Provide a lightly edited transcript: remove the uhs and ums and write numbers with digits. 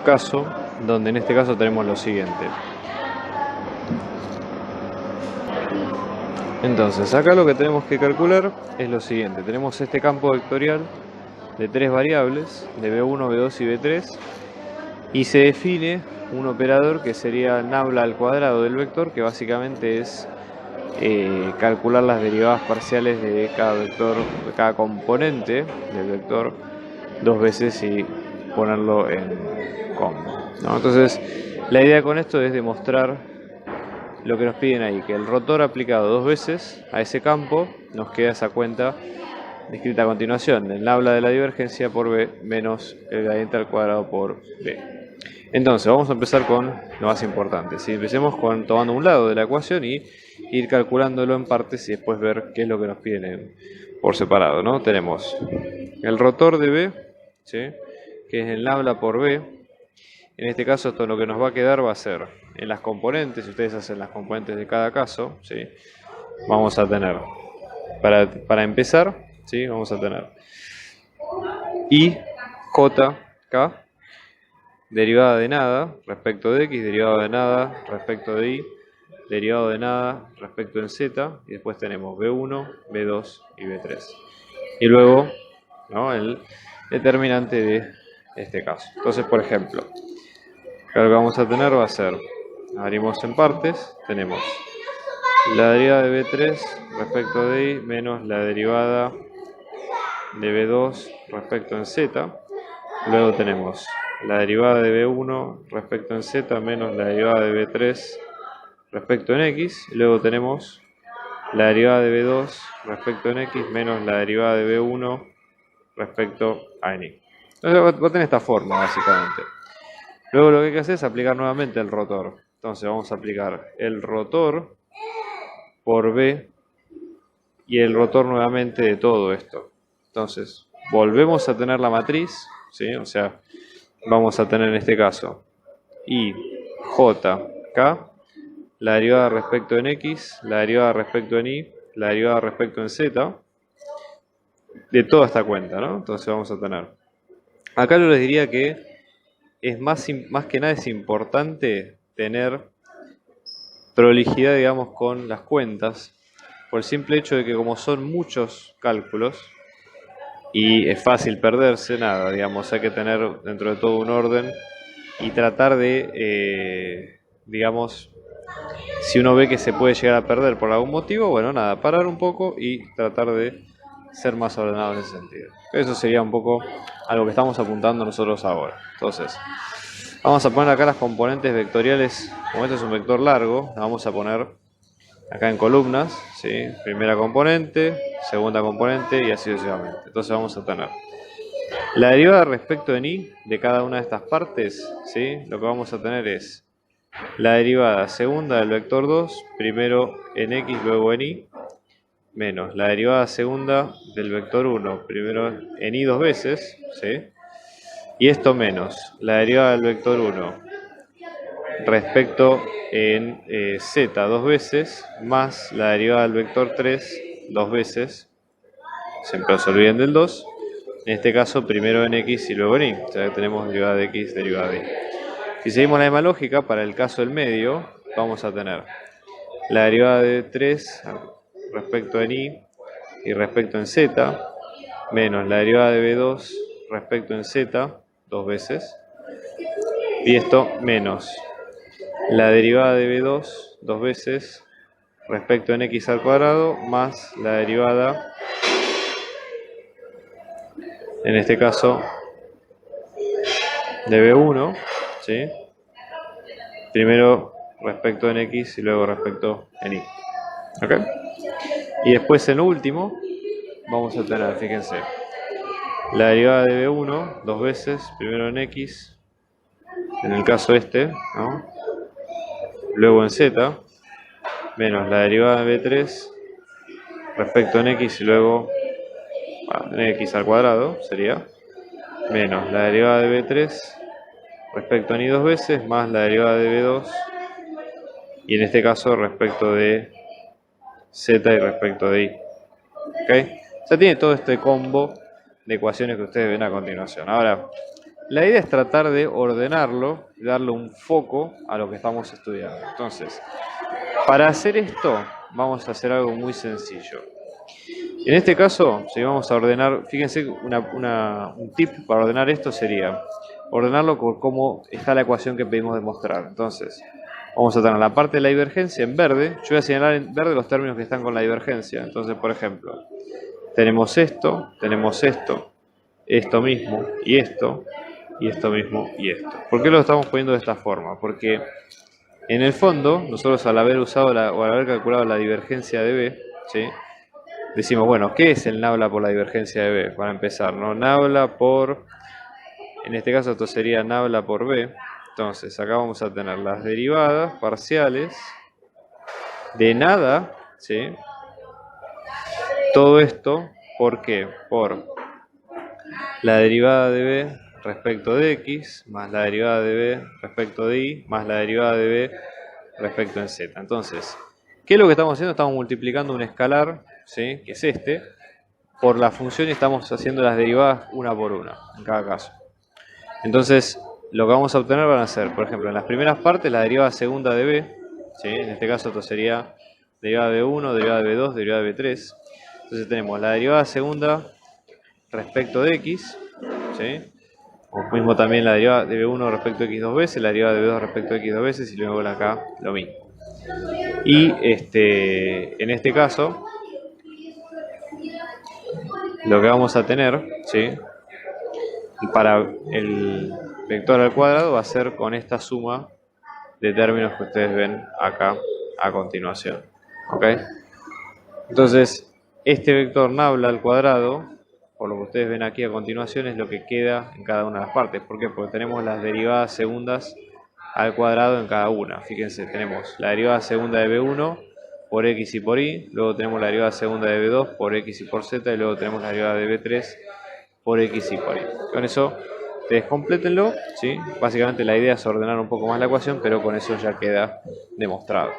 Caso, donde en este caso tenemos lo siguiente. Entonces, acá lo que tenemos que calcular es lo siguiente. Tenemos este campo vectorial de tres variables, de B1, B2 y B3, y se define un operador que sería nabla al cuadrado del vector, que básicamente es calcular las derivadas parciales de cada vector, de cada componente del vector dos veces y ponerlo en combo, ¿no? Entonces, la idea con esto es demostrar lo que nos piden ahí, que el rotor aplicado dos veces a ese campo nos queda esa cuenta descrita a continuación. El nabla de la divergencia por B menos el gradiente al cuadrado por B. Entonces, vamos a empezar con lo más importante. ¿Sí? Empecemos con tomando un lado de la ecuación y ir calculándolo en partes y después ver qué es lo que nos piden por separado, ¿no? Tenemos el rotor de B, ¿sí? Que es el nabla por B. En este caso, esto lo que nos va a quedar va a ser en las componentes, si ustedes hacen las componentes de cada caso, ¿sí? Vamos a tener, para empezar, ¿sí? Vamos a tener I, J, K, derivada de nada respecto de X, derivado de nada respecto de Y, derivado de nada respecto en Z, y después tenemos B1, B2 y B3. Y luego, ¿no? El determinante de este caso. Entonces, por ejemplo, acá lo que vamos a tener va a ser, abrimos en partes, tenemos la derivada de B3 respecto de Y menos la derivada de B2 respecto en Z. Luego tenemos la derivada de B1 respecto en Z menos la derivada de B3 respecto en X. Y luego tenemos la derivada de B2 respecto en X menos la derivada de B1 respecto a en Y. Entonces va a tener esta forma básicamente. Luego lo que hay que hacer es aplicar nuevamente el rotor. Entonces vamos a aplicar el rotor por B y el rotor nuevamente de todo esto. Entonces volvemos a tener la matriz, ¿sí? O sea, vamos a tener en este caso I, J, K, la derivada respecto en X, la derivada respecto en Y, la derivada respecto en Z, de toda esta cuenta, ¿no? Entonces vamos a tener. Acá yo les diría que es más que nada es importante tener prolijidad, digamos, con las cuentas, por el simple hecho de que como son muchos cálculos y es fácil perderse, nada, digamos, hay que tener dentro de todo un orden y tratar de, digamos, si uno ve que se puede llegar a perder por algún motivo, bueno, nada, parar un poco y tratar de ser más ordenado en ese sentido. Eso sería un poco a lo que estamos apuntando nosotros ahora. Entonces, vamos a poner acá las componentes vectoriales, como este es un vector largo, las vamos a poner acá en columnas, ¿sí? Primera componente, segunda componente y así sucesivamente. Entonces vamos a tener la derivada respecto en Y de cada una de estas partes, ¿sí? Lo que vamos a tener es la derivada segunda del vector 2, primero en X, luego en Y, menos la derivada segunda del vector 1, primero en Y dos veces, ¿sí? Y esto menos la derivada del vector 1 respecto en Z dos veces, más la derivada del vector 3 dos veces, siempre no se olviden del 2, en este caso primero en X y luego en Y, o sea que tenemos derivada de X, derivada de Y. Si seguimos la misma lógica, para el caso del medio, vamos a tener la derivada de 3 respecto en Y y respecto en Z, menos la derivada de B2 respecto en Z, dos veces, y esto menos la derivada de B2 dos veces respecto en X al cuadrado, más la derivada, en este caso, de B1, ¿sí? Primero respecto en X y luego respecto en Y. ¿Ok? Y después en último vamos a tener, fíjense, la derivada de B1 dos veces, primero en X, en el caso este, ¿no? Luego en Z, menos la derivada de B3 respecto en X y luego en X al cuadrado, sería, menos la derivada de B3 respecto en Y dos veces, más la derivada de B2, y en este caso respecto de Z y respecto de Y. ¿Ok? O sea, tiene todo este combo de ecuaciones que ustedes ven a continuación. Ahora, La idea es tratar de ordenarlo, darle un foco a lo que estamos estudiando. Entonces, para hacer esto, vamos a hacer algo muy sencillo. En este caso, si vamos a ordenar, fíjense, un tip para ordenar esto sería ordenarlo por cómo está la ecuación que pedimos demostrar. Entonces, vamos a tener la parte de la divergencia en verde. Yo voy a señalar en verde los términos que están con la divergencia. Entonces, por ejemplo, tenemos esto mismo, y esto mismo, y esto. ¿Por qué lo estamos poniendo de esta forma? Porque en el fondo, nosotros al haber usado o al haber calculado la divergencia de B, ¿sí? Decimos, bueno, ¿qué es el nabla por la divergencia de B? Para empezar, ¿no? Nabla por, en este caso esto sería nabla por B. Entonces, acá vamos a tener las derivadas parciales de nada, ¿sí? Todo esto, ¿por qué? Por la derivada de B respecto de X, más la derivada de B respecto de Y, más la derivada de B respecto en Z. Entonces, ¿qué es lo que estamos haciendo? Estamos multiplicando un escalar, ¿sí? Que es este, por la función y estamos haciendo las derivadas una por una, en cada caso. Entonces, lo que vamos a obtener van a ser, por ejemplo, en las primeras partes, la derivada segunda de B, ¿sí? En este caso esto sería derivada de B1, derivada de B2, derivada de B3. Entonces tenemos la derivada segunda respecto de X, ¿sí? O mismo también la derivada de B1 respecto de X dos veces, la derivada de B2 respecto de X dos veces, y luego acá lo mismo. Y en este caso, lo que vamos a tener, ¿sí? Para el vector al cuadrado va a ser con esta suma de términos que ustedes ven acá a continuación. ¿Ok? Entonces, este vector nabla al cuadrado, por lo que ustedes ven aquí a continuación, es lo que queda en cada una de las partes. ¿Por qué? Porque tenemos las derivadas segundas al cuadrado en cada una. Fíjense, tenemos la derivada segunda de B1 por X y por Y, luego tenemos la derivada segunda de B2 por X y por Z, y luego tenemos la derivada de B3 por X y por Y. Con eso, ustedes complétenlo, ¿sí? Básicamente la idea es ordenar un poco más la ecuación, pero con eso ya queda demostrado.